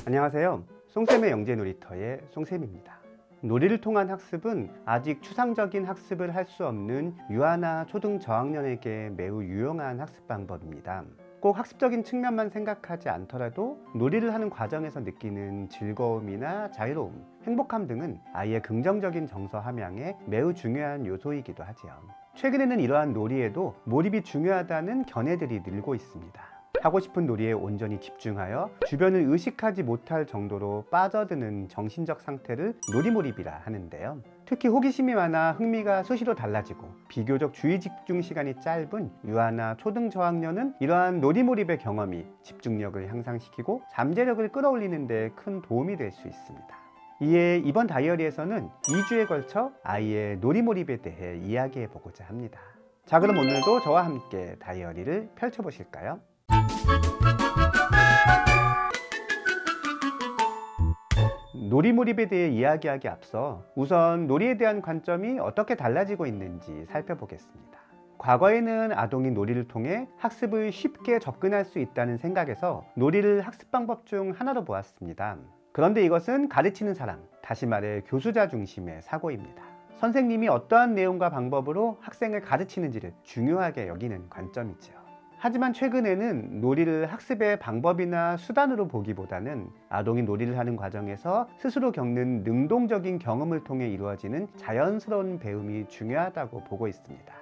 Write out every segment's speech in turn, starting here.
안녕하세요. 송쌤의 영재놀이터의 송쌤입니다. 놀이를 통한 학습은 아직 추상적인 학습을 할 수 없는 유아나 초등 저학년에게 매우 유용한 학습 방법입니다. 꼭 학습적인 측면만 생각하지 않더라도 놀이를 하는 과정에서 느끼는 즐거움이나 자유로움, 행복함 등은 아이의 긍정적인 정서 함양에 매우 중요한 요소이기도 하지요. 최근에는 이러한 놀이에도 몰입이 중요하다는 견해들이 늘고 있습니다. 하고 싶은 놀이에 온전히 집중하여 주변을 의식하지 못할 정도로 빠져드는 정신적 상태를 놀이몰입이라 하는데요. 특히 호기심이 많아 흥미가 수시로 달라지고 비교적 주의 집중 시간이 짧은 유아나 초등 저학년은 이러한 놀이몰입의 경험이 집중력을 향상시키고 잠재력을 끌어올리는 데 큰 도움이 될 수 있습니다. 이에 이번 다이어리에서는 2주에 걸쳐 아이의 놀이몰입에 대해 이야기해 보고자 합니다. 자, 그럼 오늘도 저와 함께 다이어리를 펼쳐보실까요? 놀이몰입에 대해 이야기하기 앞서 우선 놀이에 대한 관점이 어떻게 달라지고 있는지 살펴보겠습니다. 과거에는 아동이 놀이를 통해 학습을 쉽게 접근할 수 있다는 생각에서 놀이를 학습 방법 중 하나로 보았습니다. 그런데 이것은 가르치는 사람, 다시 말해 교수자 중심의 사고입니다. 선생님이 어떠한 내용과 방법으로 학생을 가르치는지를 중요하게 여기는 관점이죠. 하지만 최근에는 놀이를 학습의 방법이나 수단으로 보기보다는 아동이 놀이를 하는 과정에서 스스로 겪는 능동적인 경험을 통해 이루어지는 자연스러운 배움이 중요하다고 보고 있습니다.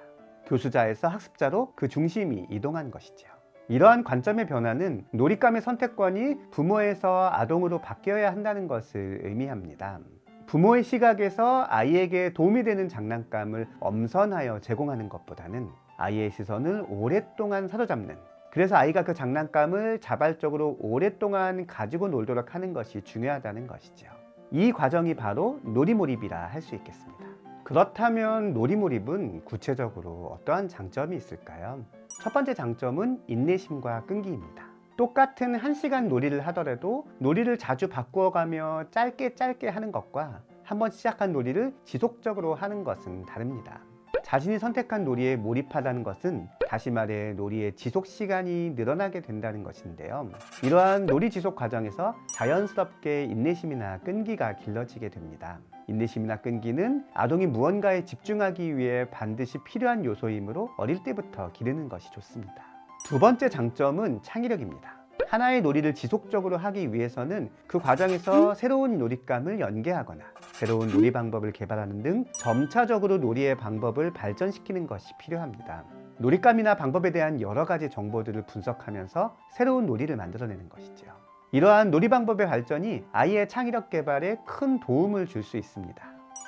교수자에서 학습자로 그 중심이 이동한 것이죠. 이러한 관점의 변화는 놀잇감의 선택권이 부모에서 아동으로 바뀌어야 한다는 것을 의미합니다. 부모의 시각에서 아이에게 도움이 되는 장난감을 엄선하여 제공하는 것보다는 아이의 시선을 오랫동안 사로잡는, 그래서 아이가 그 장난감을 자발적으로 오랫동안 가지고 놀도록 하는 것이 중요하다는 것이죠. 이 과정이 바로 놀이몰입이라 할 수 있겠습니다. 그렇다면 놀이몰입은 구체적으로 어떠한 장점이 있을까요? 첫 번째 장점은 인내심과 끈기입니다. 똑같은 1시간 놀이를 하더라도 놀이를 자주 바꾸어가며 짧게 하는 것과 한번 시작한 놀이를 지속적으로 하는 것은 다릅니다. 자신이 선택한 놀이에 몰입하다는 것은 다시 말해 놀이의 지속 시간이 늘어나게 된다는 것인데요. 이러한 놀이 지속 과정에서 자연스럽게 인내심이나 끈기가 길러지게 됩니다. 인내심이나 끈기는 아동이 무언가에 집중하기 위해 반드시 필요한 요소이므로 어릴 때부터 기르는 것이 좋습니다. 두 번째 장점은 창의력입니다. 하나의 놀이를 지속적으로 하기 위해서는 그 과정에서 새로운 놀잇감을 연계하거나 새로운 놀이 방법을 개발하는 등 점차적으로 놀이의 방법을 발전시키는 것이 필요합니다. 놀잇감이나 방법에 대한 여러 가지 정보들을 분석하면서 새로운 놀이를 만들어내는 것이죠. 이러한 놀이 방법의 발전이 아이의 창의력 개발에 큰 도움을 줄 수 있습니다.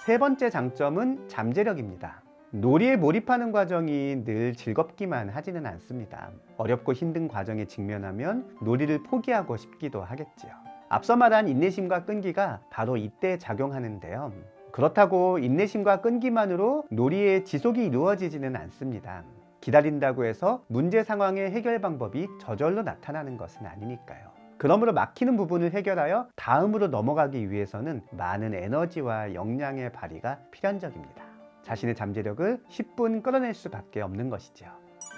세 번째 장점은 잠재력입니다. 놀이에 몰입하는 과정이 늘 즐겁기만 하지는 않습니다. 어렵고 힘든 과정에 직면하면 놀이를 포기하고 싶기도 하겠지요. 앞서 말한 인내심과 끈기가 바로 이때 작용하는데요. 그렇다고 인내심과 끈기만으로 놀이의 지속이 이루어지지는 않습니다. 기다린다고 해서 문제 상황의 해결 방법이 저절로 나타나는 것은 아니니까요. 그러므로 막히는 부분을 해결하여 다음으로 넘어가기 위해서는 많은 에너지와 역량의 발휘가 필연적입니다. 자신의 잠재력을 10분 끌어낼 수밖에 없는 것이죠.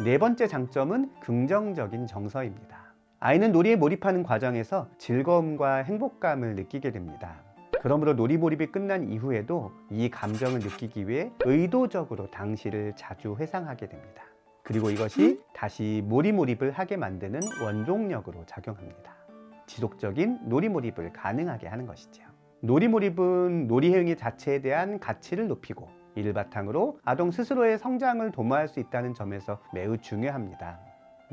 네 번째 장점은 긍정적인 정서입니다. 아이는 놀이에 몰입하는 과정에서 즐거움과 행복감을 느끼게 됩니다. 그러므로 놀이 몰입이 끝난 이후에도 이 감정을 느끼기 위해 의도적으로 당시를 자주 회상하게 됩니다. 그리고 이것이 다시 몰입을 하게 만드는 원동력으로 작용합니다. 지속적인 놀이 몰입을 가능하게 하는 것이죠. 놀이 몰입은 놀이 행위 자체에 대한 가치를 높이고 이를 바탕으로 아동 스스로의 성장을 도모할 수 있다는 점에서 매우 중요합니다.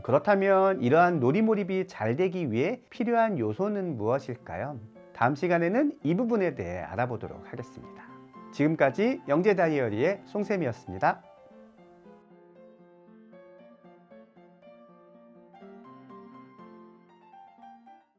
그렇다면 이러한 놀이 몰입이 잘 되기 위해 필요한 요소는 무엇일까요? 다음 시간에는 이 부분에 대해 알아보도록 하겠습니다. 지금까지 영재 다이어리의 송쌤이었습니다.